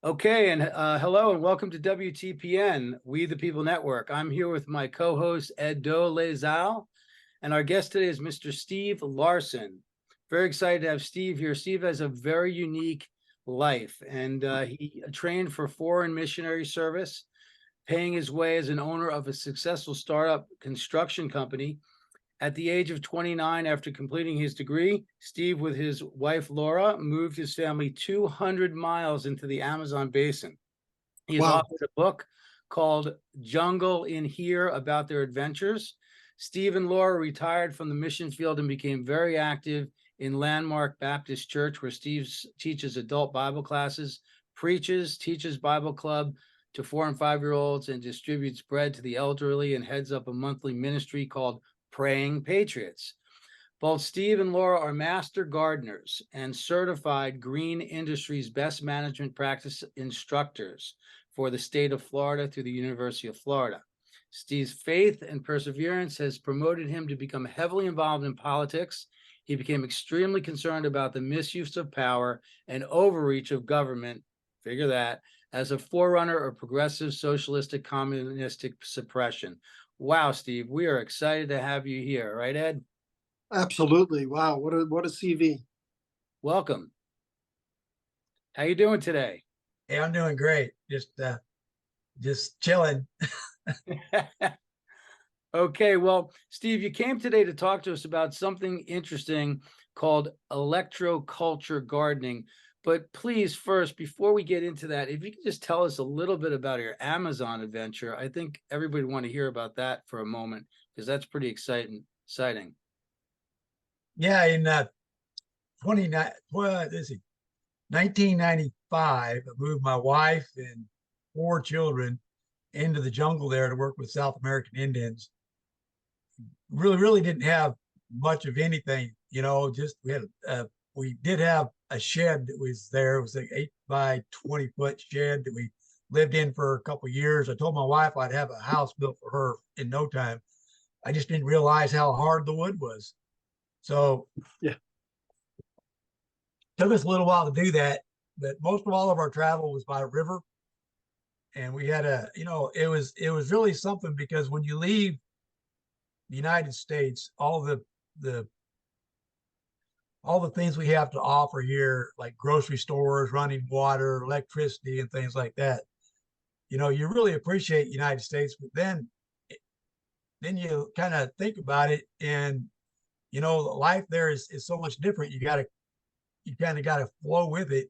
Okay, and hello and welcome to WTPN, We the People Network. I'm here with my co-host Ed Dolezal, and our guest today is Mr. Steve Larsen. Very excited to have Steve here. Steve has a very unique life, and he trained for foreign missionary service, paying his way as an owner of a successful startup construction company. At the age of 29, after completing his degree, Steve, with his wife Laura, moved his family 200 miles into the Amazon basin. He has Wow. authored a book called Jungle in Here about their adventures. Steve and Laura retired from the mission field and became very active in Landmark Baptist Church, where Steve teaches adult Bible classes, teaches Bible club to 4- and 5-year-olds, and distributes bread to the elderly, and heads up a monthly ministry called Praying Patriots. Both Steve and Laura are master gardeners and certified green industries best management practice instructors for the state of Florida through the University of Florida. Steve's faith and perseverance has promoted him to become heavily involved in politics. He became extremely concerned about the misuse of power and overreach of government, figure that, as a forerunner of progressive socialistic communistic suppression. Wow, Steve, we are excited to have you here, right, Ed? Absolutely. Wow. What a CV. Welcome. How you doing today? Hey, I'm doing great. Just chilling. Okay, well, Steve, you came today to talk to us about something interesting called electroculture gardening. But please, first, before we get into that, if you could just tell us a little bit about your Amazon adventure. I think everybody would want to hear about that for a moment, because that's pretty exciting. Yeah, in 1995, I moved my wife and 4 children into the jungle there to work with South American Indians. Really didn't have much of anything, just we did have a shed that was there. It was an 8 by 20 foot shed that we lived in for a couple of years. I told my wife I'd have a house built for her in no time. I just didn't realize how hard the wood was. So Yeah. Took us a little while to do that, but most of all of our travel was by river. And we had it was really something, because when you leave the United States, all the things we have to offer here, like grocery stores, running water, electricity, and things like that, you really appreciate the United States. But then you kind of think about it, and life there is so much different. You kind of got to flow with it,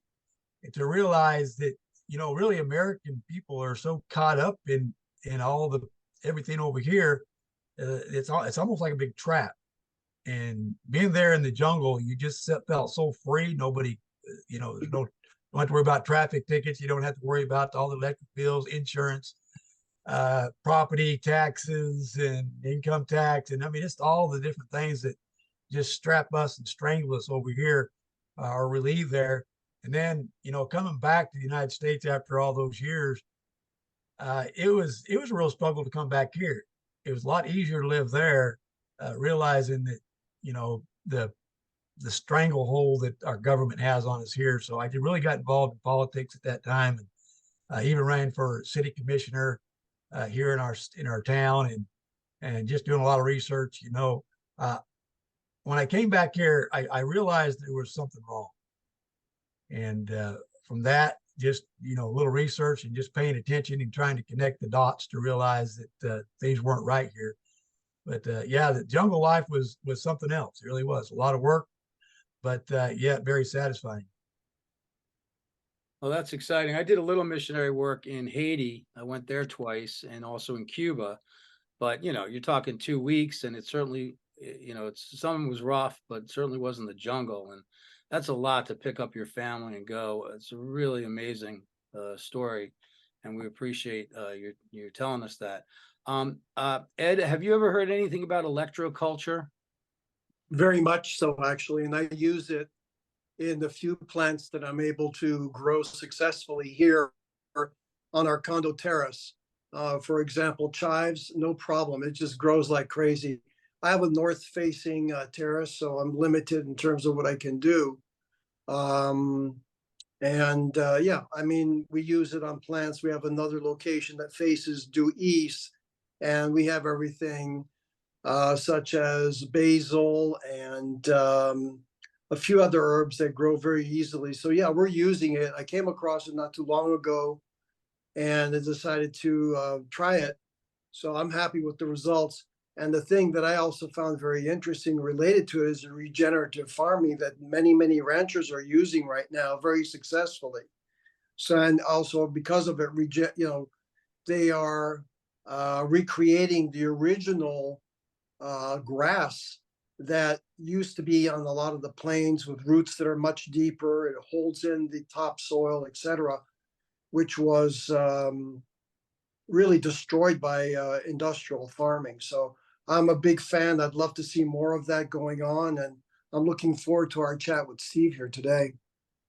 and to realize that really American people are so caught up in all the everything over here. It's almost like a big trap. And being there in the jungle, you just felt so free. Nobody, don't have to worry about traffic tickets. You don't have to worry about all the electric bills, insurance, property taxes, and income tax, and I mean, just all the different things that just strap us and strangle us over here are relieved there. And then, coming back to the United States after all those years, it was a real struggle to come back here. It was a lot easier to live there, realizing that, the stranglehold that our government has on us here. So I really got involved in politics at that time, and even ran for city commissioner here in our town, and just doing a lot of research. When I came back here, I realized there was something wrong. And from that, just, a little research and just paying attention and trying to connect the dots to realize that things weren't right here. But yeah, the jungle life was something else. It really was a lot of work, but yeah, very satisfying. Well, that's exciting. I did a little missionary work in Haiti. I went there twice, and also in Cuba. But, you're talking 2 weeks, and it certainly, some was rough, but certainly wasn't the jungle. And that's a lot to pick up your family and go. It's a really amazing story, and we appreciate you telling us that. Ed, have you ever heard anything about electroculture? Very much so, actually. And I use it in the few plants that I'm able to grow successfully here on our condo terrace. For example, chives, no problem. It just grows like crazy. I have a north-facing terrace, so I'm limited in terms of what I can do. And yeah, I mean, we use it on plants. We have another location that faces due east, and we have everything such as basil and a few other herbs that grow very easily. So yeah, we're using it. I came across it not too long ago, and I decided to try it. So I'm happy with the results. And the thing that I also found very interesting related to it is the regenerative farming that many ranchers are using right now very successfully. So, and also because of it, they are recreating the original grass that used to be on a lot of the plains with roots that are much deeper. It holds in the topsoil, etc., which was really destroyed by industrial farming. So I'm a big fan. I'd love to see more of that going on, and I'm looking forward to our chat with Steve here today.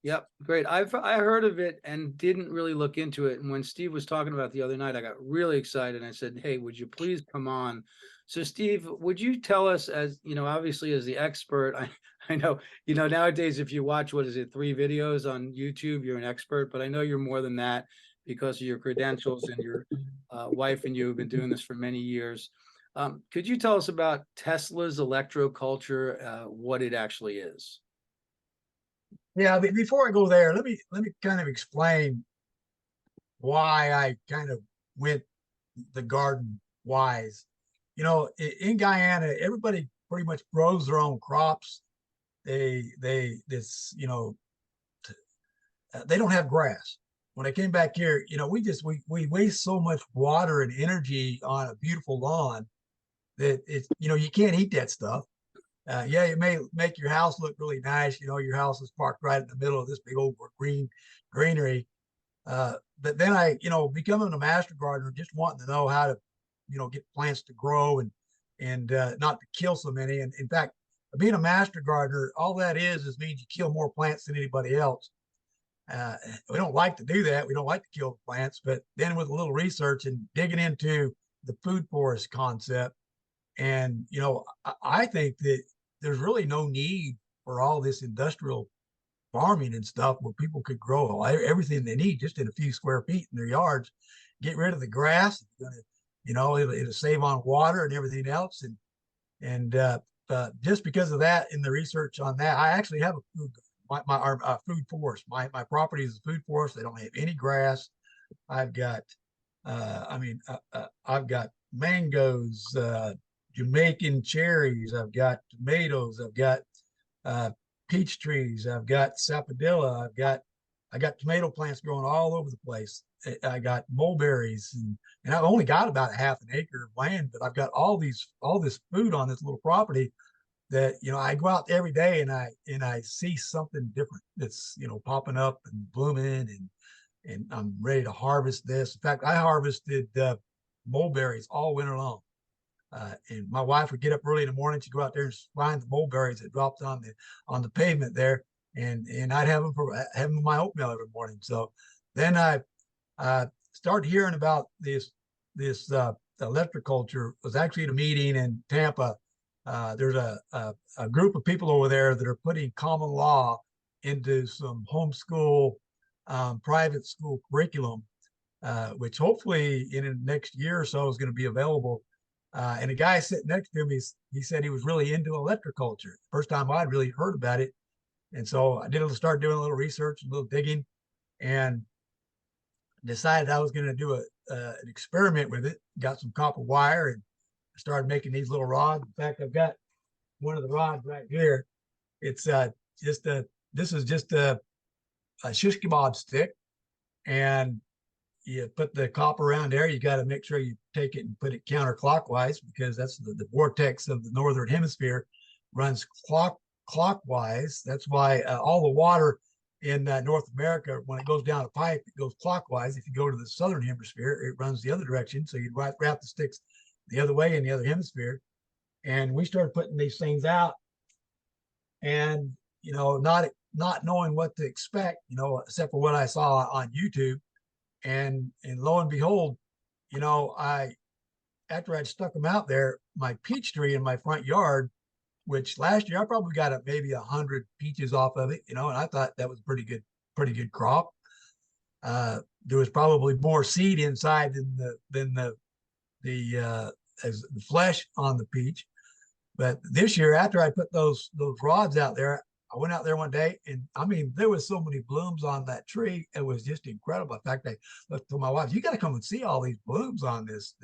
Yep, great. I heard of it and didn't really look into it. And when Steve was talking about it the other night, I got really excited. I said, "Hey, would you please come on?" So, Steve, would you tell us, as you know, obviously as the expert, I know, nowadays if you watch, what is it, 3 videos on YouTube, you're an expert. But I know you're more than that because of your credentials, and your wife and you have been doing this for many years. Could you tell us about Tesla's electroculture, what it actually is? Yeah, before I go there, let me kind of explain why I kind of went the garden wise. In Guyana, everybody pretty much grows their own crops. They this they don't have grass. When I came back here, we waste so much water and energy on a beautiful lawn that you can't eat that stuff. Yeah, it may make your house look really nice. Your house is parked right in the middle of this big old greenery. But then becoming a master gardener, just wanting to know how to, get plants to grow and not to kill so many. And in fact, being a master gardener, all that is means you kill more plants than anybody else. We don't like to do that. We don't like to kill the plants. But then with a little research and digging into the food forest concept, and I think that there's really no need for all this industrial farming and stuff where people could grow everything they need just in a few square feet in their yards. Get rid of the grass. It'll save on water and everything else. And just because of that, in the research on that, I actually have a food forest. My property is a food forest. They don't have any grass. I've got, I've got mangoes, Jamaican cherries. I've got tomatoes. I've got peach trees. I've got sapodilla. I got tomato plants growing all over the place. I got mulberries, and I've only got about a half an acre of land, but I've got all this food on this little property that I go out every day and I see something different that's popping up and blooming, and I'm ready to harvest this. In fact, I harvested mulberries all winter long. And my wife would get up early in the morning. She'd go out there and find the mulberries that dropped on the pavement there, and I'd have them in my oatmeal every morning. So then I started hearing about this electroculture. Was actually at a meeting in Tampa. There's a group of people over there that are putting common law into some homeschool private school curriculum, which hopefully in the next year or so is going to be available. And a guy sitting next to him, he said he was really into electroculture. First time I'd really heard about it. And so I start doing a little research, a little digging, and decided I was going to do an experiment with it. Got some copper wire and started making these little rods. In fact, I've got one of the rods right here. It's this is just a shish kebab stick, and you put the copper around there. You got to make sure you take it and put it counterclockwise, because that's the vortex of the northern hemisphere runs clockwise. That's why all the water in North America, when it goes down a pipe, it goes clockwise. If you go to the southern hemisphere, it runs the other direction. So you wrap the sticks the other way in the other hemisphere. And we started putting these things out, and not knowing what to expect, except for what I saw on YouTube. And lo and behold, after I'd stuck them out there, my peach tree in my front yard, which last year I probably got maybe 100 peaches off of it, and I thought that was pretty good pretty good crop. There was probably more seed inside than as the flesh on the peach. But this year, after I put those rods out there, I went out there one day, and I mean, there was so many blooms on that tree. It was just incredible. In fact, I looked to my wife, "You got to come and see all these blooms on this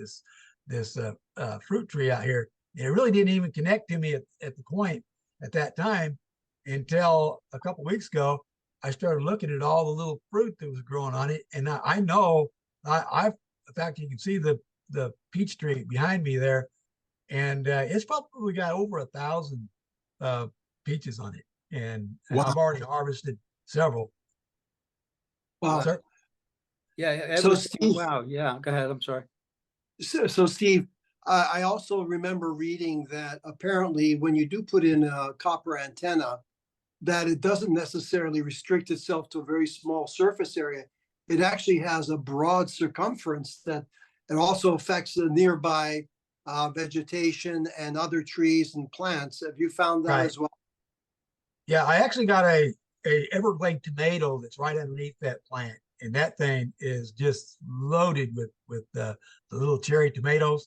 fruit tree out here." And it really didn't even connect to me at the point at that time until a couple of weeks ago. I started looking at all the little fruit that was growing on it, and I know I've in fact, you can see the peach tree behind me there, and it's probably got over 1,000 peaches on it, and Wow. I've already harvested several. Wow. Sir? Yeah, it So was, Steve, wow, yeah, go ahead, I'm sorry. so Steve, I also remember reading that apparently when you do put in a copper antenna, that it doesn't necessarily restrict itself to a very small surface area. It actually has a broad circumference that it also affects the nearby vegetation and other trees and plants. Have you found that Right. as well? Yeah, I actually got a Everglade tomato that's right underneath that plant, and that thing is just loaded with the little cherry tomatoes.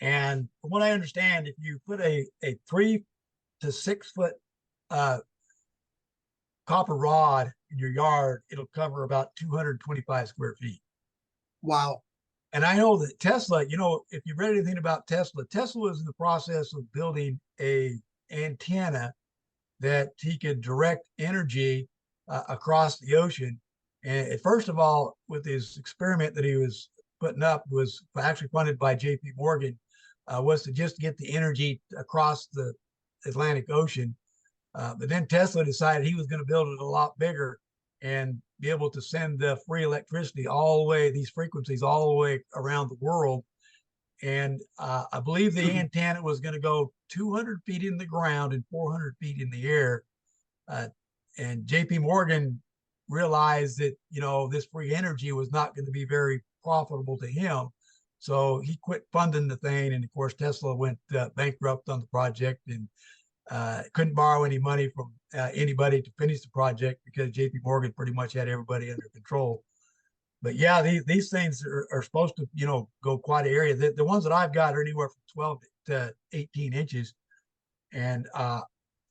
And from what I understand, if you put a 3 to 6 foot copper rod in your yard, it'll cover about 225 square feet. Wow. And I know that Tesla, if you've read anything about Tesla, Tesla was in the process of building a antenna that he could direct energy across the ocean. And first of all, with his experiment that he was putting up, was actually funded by J.P. Morgan, was to just get the energy across the Atlantic Ocean. But then Tesla decided he was going to build it a lot bigger and be able to send the free electricity all the way, these frequencies all the way around the world. And I believe the antenna was going to go 200 feet in the ground and 400 feet in the air. And JP Morgan realized that, this free energy was not going to be very profitable to him. So he quit funding the thing. And of course, Tesla went bankrupt on the project and couldn't borrow any money from anybody to finish the project because JP Morgan pretty much had everybody under control. But yeah, these things are supposed to, go quite an area. The ones that I've got are anywhere from 12 to 18 inches. And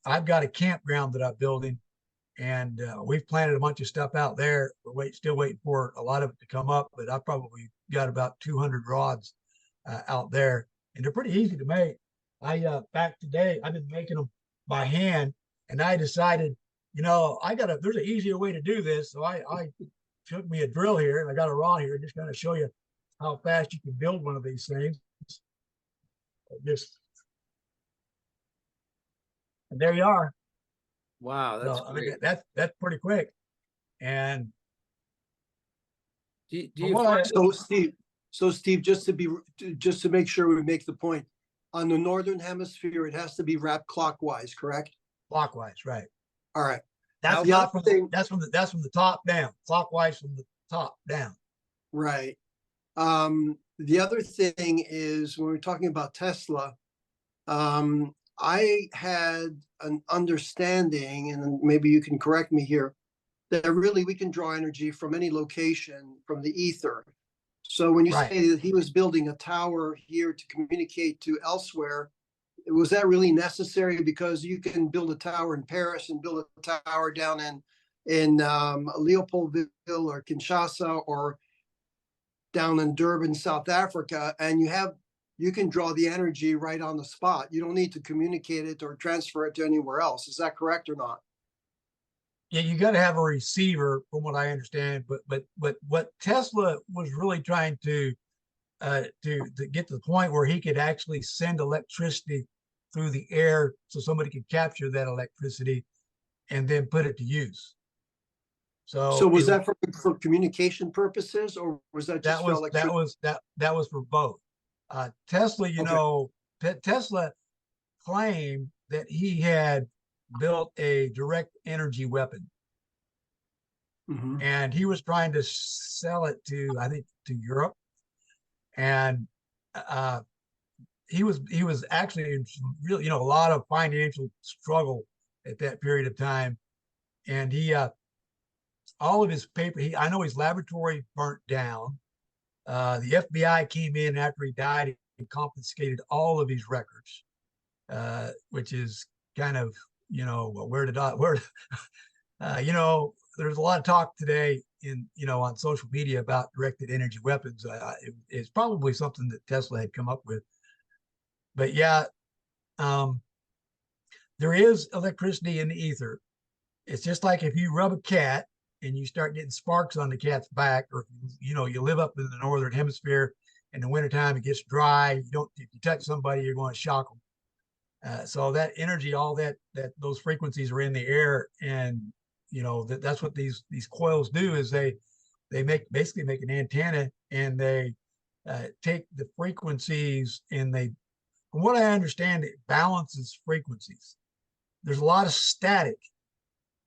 I've got a campground that I'm building, and we've planted a bunch of stuff out there. We're still waiting for a lot of it to come up, but I've probably got about 200 rods out there, and they're pretty easy to make. Back today, I've been making them by hand, and I decided, there's an easier way to do this. So I took me a drill here, and I got a rod here, just kind of show you how fast you can build one of these things. And there you are. Wow, that's So, I great. mean, that's pretty quick. And Do from you what find, So Steve, just to make sure we make the point, on the northern hemisphere, it has to be wrapped clockwise, correct? clockwise, right? All right. That's The not other from thing- that's from the top down. Clockwise from the top down. Right. The other thing is when we're talking about Tesla, I had an understanding, and maybe you can correct me here, that really we can draw energy from any location from the ether. So when you Right. say that he was building a tower here to communicate to elsewhere, was that really necessary? Because you can build a tower in Paris and build a tower down in Leopoldville or Kinshasa or down in Durban, South Africa, and you can draw the energy right on the spot. You don't need to communicate it or transfer it to anywhere else. Is that correct or not? Yeah, you got to have a receiver, from what I understand. But what Tesla was really trying to get to the point where he could actually send electricity through the air, so somebody could capture that electricity and then put it to use. So was it, that for communication purposes, or was that just for electricity? that was for both. Tesla, Okay. Tesla claimed that he had built a direct energy weapon, Mhm. and he was trying to sell it to, I think, to Europe, and he was actually in some really, a lot of financial struggle at that period of time, and he all of his paper. I know his laboratory burnt down. The FBI came in after he died and confiscated all of his records, which is kind of, there's a lot of talk today on social media about directed energy weapons. It's probably something that Tesla had come up with. But yeah, there is electricity in the ether. It's just like if you rub a cat and you start getting sparks on the cat's back, or you live up in the northern hemisphere in the wintertime, it gets dry. If you touch somebody, you're going to shock them. So that energy, all those frequencies are in the air, and that's what these coils do. Is they basically make an antenna, and they take the frequencies, and from what I understand, it balances frequencies. There's a lot of static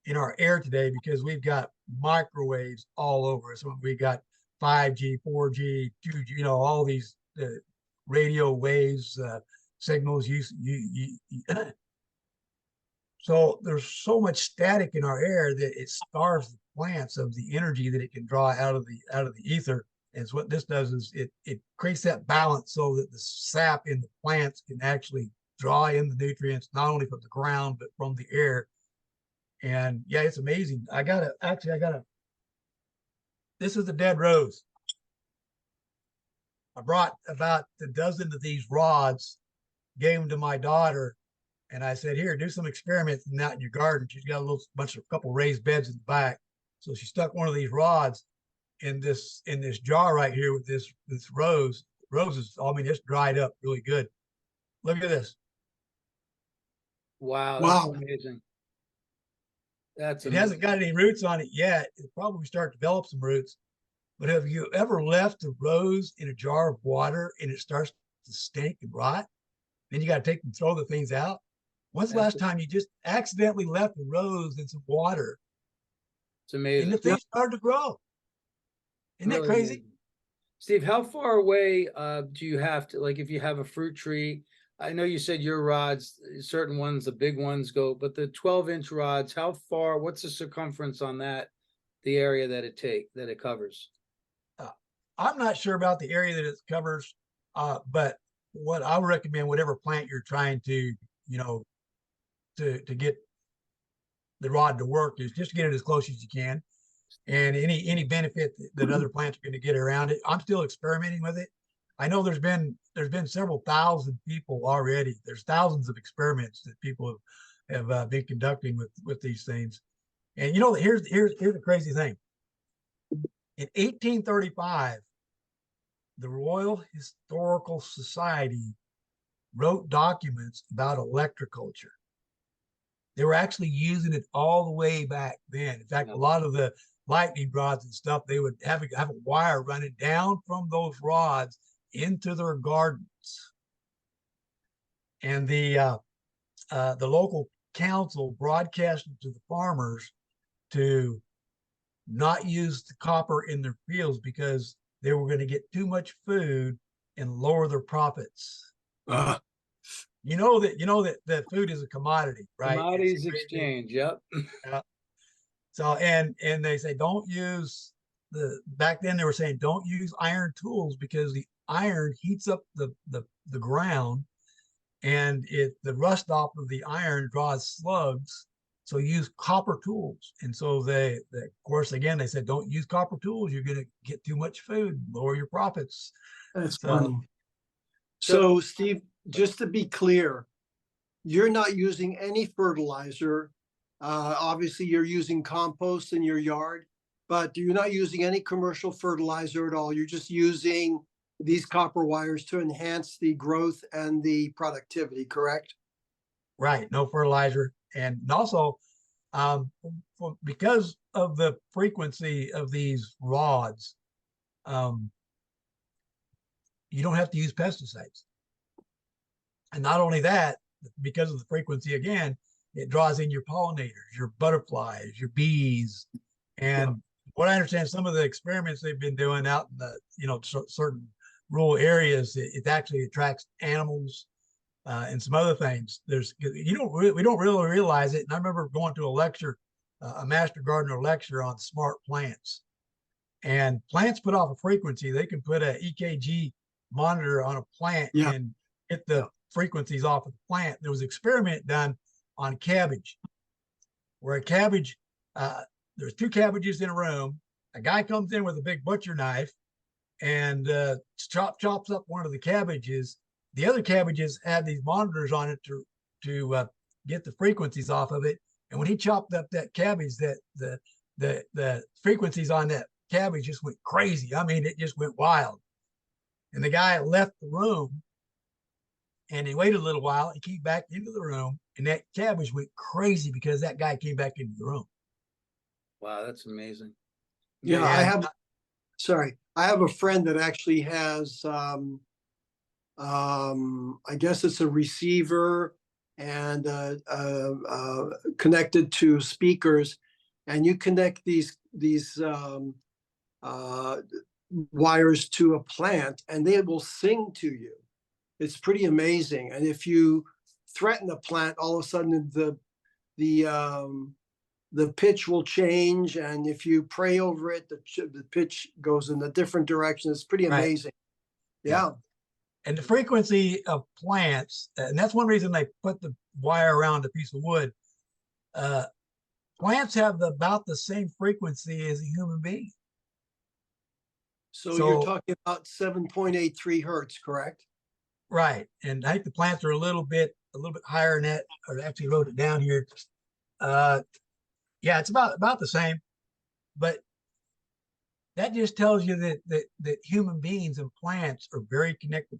in our air today because we've got microwaves all over us. We got 5G, 4G, 2G, all these radio waves, signals. So there's so much static in our air that it starves the plants of the energy that it can draw out of the ether. And so what this does is it creates that balance so that the sap in the plants can actually draw in the nutrients, not only from the ground, but from the air. And yeah, it's amazing. This is a dead rose. I brought about a dozen of these rods, gave them to my daughter, and I said, here, do some experiments out in your garden. She's got a couple raised beds in the back. So she stuck one of these rods in this jar right here with this rose. Roses, it's dried up really good. Look at this. Wow, that's amazing. It hasn't got any roots on it yet. It'll probably start to develop some roots. But have you ever left a rose in a jar of water and it starts to stink and rot? Then you got to take and throw the things out. When's the last time you just accidentally left a rose in some water? It's amazing. And the things started to grow. Isn't that crazy? Amazing. Steve, how far away do you have to, like if you have a fruit tree? I know you said your rods, certain ones, the big ones go, but the 12-inch rods, how far, what's the circumference on that, the area that it covers? I'm not sure about the area that it covers, but what I would recommend, whatever plant you're trying to, to get the rod to work, is just get it as close as you can. And any benefit that other plants are going to get around it. I'm still experimenting with it. I know there's been several thousand people already. There's thousands of experiments that people have been conducting with these things. And here's the crazy thing. In 1835, the Royal Historical Society wrote documents about electroculture. They were actually using it all the way back then. In fact, a lot of the lightning rods and stuff, they would have a wire running down from those rods into their gardens. And the local council broadcasted to the farmers to not use the copper in their fields because they were going to get too much food and lower their profits. You know that food is a commodity, right? Commodities exchange. Yep. So and they say don't use back then they were saying don't use iron tools because the iron heats up the ground, and the rust off of the iron draws slugs. So use copper tools. And so they of course, again, they said, don't use copper tools. You're going to get too much food, lower your profits. That's funny. So Steve, just to be clear, you're not using any fertilizer. Obviously you're using compost in your yard, but you're not using any commercial fertilizer at all. You're just using these copper wires to enhance the growth and the productivity, correct? Right. No fertilizer. And also, because of the frequency of these rods, you don't have to use pesticides. And not only that, because of the frequency, again, it draws in your pollinators, your butterflies, your bees. And what I understand, some of the experiments they've been doing out in the, certain rural areas, it actually attracts animals and some other things. We don't really realize it. And I remember going to a lecture a master gardener lecture on smart plants. And plants put off a frequency. They can put a EKG monitor on a plant Yeah. and get the frequencies off of the plant. There was an experiment done on cabbage, where a cabbage, there's two cabbages in a room. A guy comes in with a big butcher knife and chops up one of the cabbages. The other cabbages had these monitors on it to get the frequencies off of it. And when he chopped up that cabbage, that the frequencies on that cabbage just went crazy. I mean, it just went wild. And the guy left the room, and he waited a little while. He came back into the room, and that cabbage went crazy because that guy came back into the room. Wow, that's amazing. Yeah, And I have a friend that actually has, I guess it's a receiver and connected to speakers, and you connect these wires to a plant, and they will sing to you. It's pretty amazing. And if you threaten a plant, all of a sudden the pitch will change, and if you pray over it, the pitch goes in a different direction. It's pretty amazing. Yeah. And the frequency of plants, and that's one reason they put the wire around a piece of wood. Plants have about the same frequency as a human being. So you're talking about 7.83 hertz, correct? Right. And I think the plants are a little bit higher than that, or actually wrote it down here. Yeah, it's about the same, but that just tells you that human beings and plants are very connected.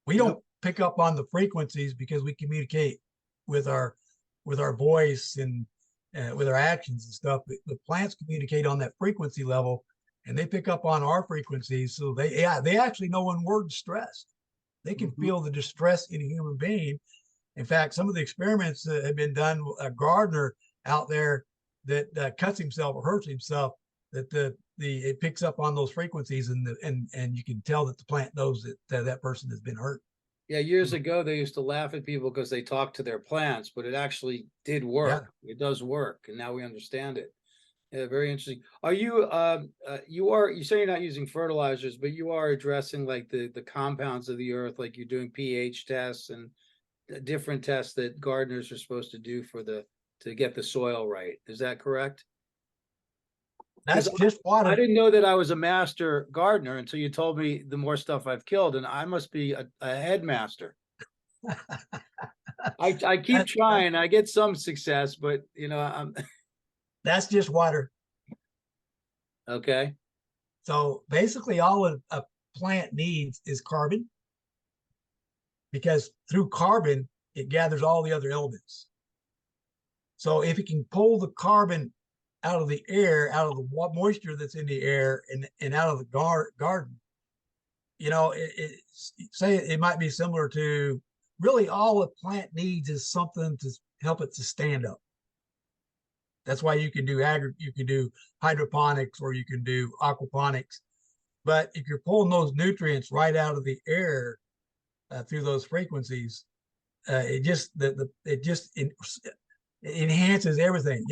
We don't pick up on the frequencies because we communicate with our voice and with our actions and stuff. The plants communicate on that frequency level, and they pick up on our frequencies. So they actually know when we're distressed. They can feel the distress in a human being. In fact, some of the experiments that have been done, a gardener out there that cuts himself or hurts himself, that it picks up on those frequencies, and you can tell that the plant knows that that person has been hurt. Yeah, years ago they used to laugh at people because they talked to their plants, but it actually did work. Yeah. It does work, and now we understand it. Yeah, very interesting. Are you you say you're not using fertilizers, but you are addressing like the compounds of the earth, like you're doing pH tests and different tests that gardeners are supposed to do to get the soil right. Is that correct? That's just water. I didn't know that I was a master gardener until you told me the more stuff I've killed, and I must be a headmaster. I keep trying. I get some success, but I'm. That's just water. Okay. So basically all a plant needs is carbon, because through carbon, it gathers all the other elements. So if it can pull the carbon out of the air, out of the moisture that's in the air and out of the garden, say it might be similar to really all a plant needs is something to help it to stand up. That's why you can do hydroponics, or you can do aquaponics. But if you're pulling those nutrients right out of the air through those frequencies, it just enhances everything.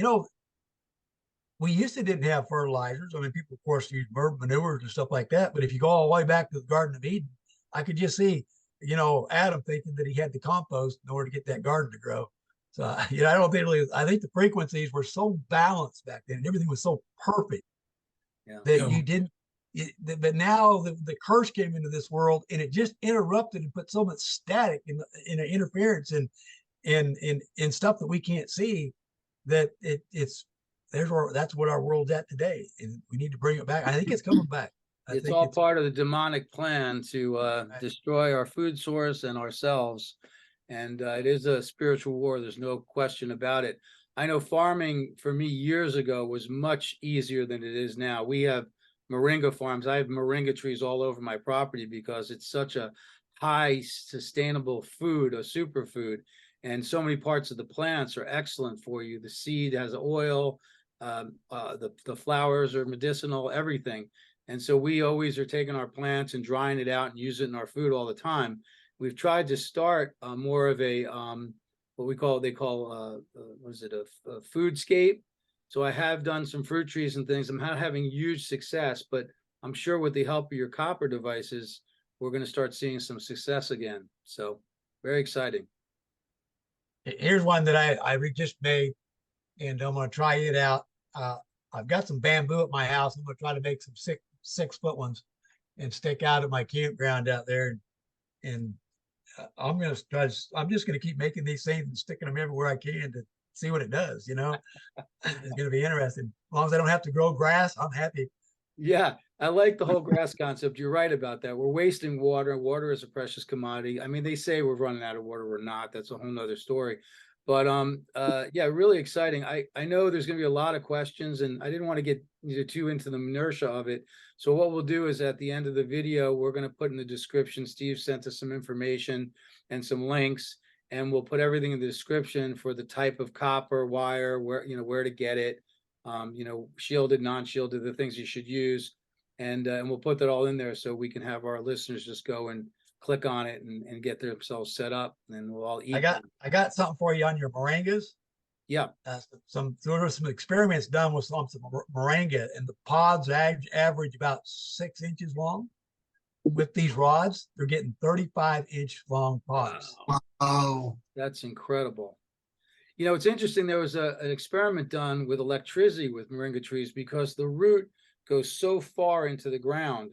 We used to didn't have fertilizers. I mean, people of course use manures and stuff like that. But if you go all the way back to the Garden of Eden, I could just see, Adam thinking that he had to compost in order to get that garden to grow. So, I don't think I think the frequencies were so balanced back then, and everything was so perfect that you didn't. But now the curse came into this world, and it just interrupted and put so much static in interference and stuff that we can't see. That that's what our world's at today, and we need to bring it back. I think it's coming back. It's all part of the demonic plan to destroy our food source and ourselves. And it is a spiritual war. There's no question about it. I know farming for me years ago was much easier than it is now. We have moringa farms. I have moringa trees all over my property because it's such a high sustainable food, a superfood. And so many parts of the plants are excellent for you. The seed has oil, the flowers are medicinal, everything. And so we always are taking our plants and drying it out and use it in our food all the time. We've tried to start more of a what they call what is it, a foodscape. So I have done some fruit trees and things. I'm not having huge success, but I'm sure with the help of your copper devices, we're going to start seeing some success again. So very exciting. Here's one that I just made, and I'm going to try it out. I've got some bamboo at my house. I'm going to try to make some 6-foot ones and stick out at my campground out there. And I'm going to try. I'm just going to keep making these things and sticking them everywhere I can to see what it does. You know, it's going to be interesting. As long as I don't have to grow grass, I'm happy. Yeah, I like the whole grass concept. You're right about that. We're wasting water. Water is a precious commodity. I mean, they say we're running out of water. We're not. That's a whole nother story. But yeah, really exciting. I know there's going to be a lot of questions, and I didn't want to get too into the minutia of it. So what we'll do is at the end of the video, we're going to put in the description. Steve sent us some information and some links, and we'll put everything in the description for the type of copper wire, where to get it. Shielded, non-shielded, the things you should use. And we'll put that all in there so we can have our listeners just go and click on it and get themselves set up, and we'll all eat. I got something for you on your moringas. Yeah. There were some experiments done with some moringa, and the pods average about 6 inches long. With these rods, they're getting 35-inch long pods. Wow. That's incredible. It's interesting. There was an experiment done with electricity with moringa trees because the root goes so far into the ground.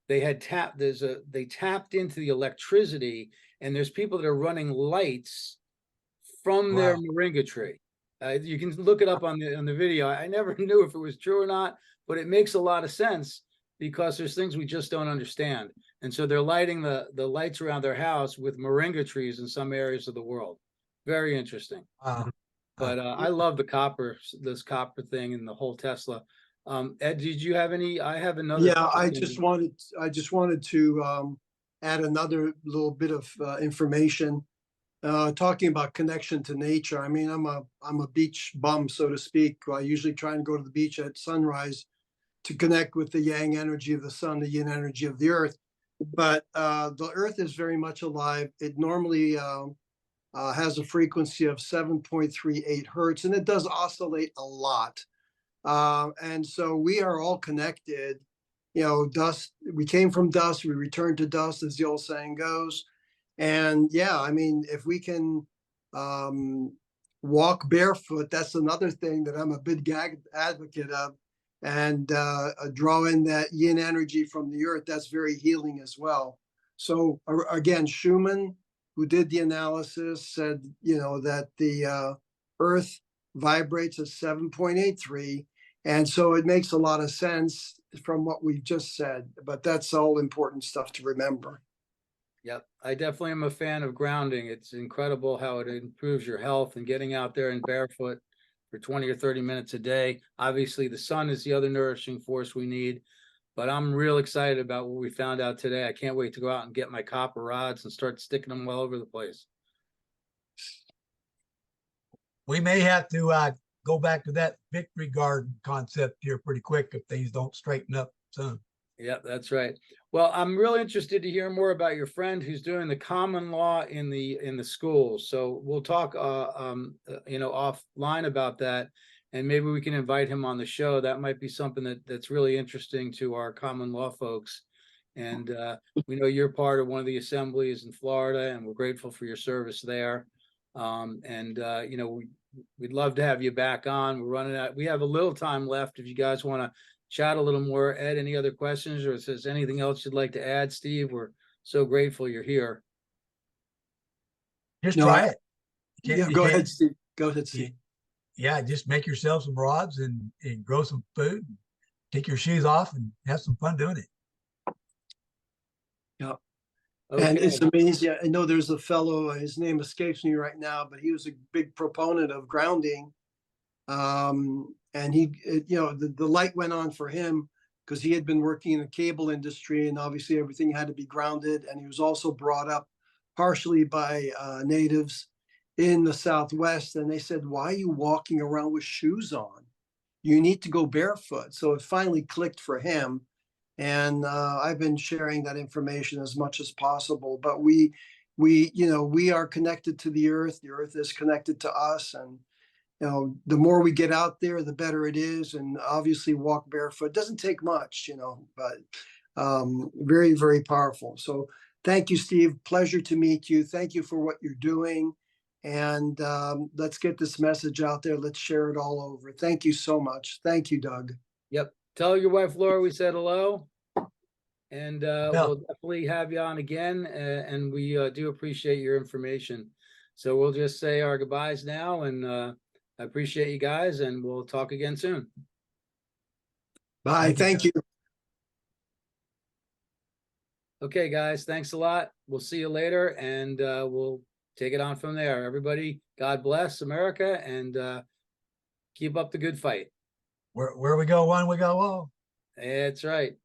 They tapped into the electricity, and there's people that are running lights from their moringa tree. You can look it up on the video. I never knew if it was true or not, but it makes a lot of sense because there's things we just don't understand. And so they're lighting the lights around their house with moringa trees in some areas of the world. Very interesting. But I love this copper thing and the whole Tesla. Ed, did you have any? I have another. Yeah, I just wanted to add another little bit of information, talking about connection to nature. I mean, I'm a beach bum, so to speak. I usually try and go to the beach at sunrise to connect with the yang energy of the sun, the yin energy of the earth. But the earth is very much alive. It normally has a frequency of 7.38 hertz, and it does oscillate a lot. And so we are all connected. Dust, we came from dust, we return to dust, as the old saying goes. And yeah, I mean, if we can walk barefoot, that's another thing that I'm a big advocate of. And draw in that yin energy from the earth, that's very healing as well. So again, Schumann, who did the analysis, said, that the earth vibrates at 7.83. And so it makes a lot of sense from what we've just said, but that's all important stuff to remember. Yep. I definitely am a fan of grounding. It's incredible how it improves your health, and getting out there and barefoot for 20 or 30 minutes a day. Obviously, the sun is the other nourishing force we need, but I'm real excited about what we found out today. I can't wait to go out and get my copper rods and start sticking them all over the place. We may have to go back to that victory garden concept here pretty quick if things don't straighten up soon. Yeah, that's right. Well, I'm really interested to hear more about your friend who's doing the common law in the schools. So we'll talk, offline about that, and maybe we can invite him on the show. That might be something that's really interesting to our common law folks. And we know you're part of one of the assemblies in Florida, and we're grateful for your service there. We'd love to have you back on. We're running out. We have a little time left. If you guys want to chat a little more, Ed, any other questions, or if there's anything else you'd like to add, Steve, we're so grateful you're here. Just try it. Yeah, go ahead, Steve. Go ahead, Steve. Yeah, just make yourself some rods and grow some food. Take your shoes off and have some fun doing it. Yeah. Okay. And it's amazing. I know there's a fellow, his name escapes me right now, but he was a big proponent of grounding. And the light went on for him because he had been working in the cable industry, and obviously everything had to be grounded. And he was also brought up partially by natives in the Southwest. And they said, why are you walking around with shoes on? You need to go barefoot. So it finally clicked for him. And I've been sharing that information as much as possible. But we we are connected to the earth is connected to us, and the more we get out there, the better it is. And obviously walk barefoot doesn't take much, but very, very powerful. So thank you, Steve. Pleasure to meet you. Thank you for what you're doing. And let's get this message out there. Let's share it all over. Thank you so much. Thank you, Doug. Yep. Tell your wife, Laura, we said hello. And Yeah. we'll definitely have you on again. And we do appreciate your information. So we'll just say our goodbyes now. And I appreciate you guys. And we'll talk again soon. Bye. Thank you. Okay, guys. Thanks a lot. We'll see you later. And we'll take it on from there. Everybody, God bless America, and keep up the good fight. Where we go one, we go all. That's right.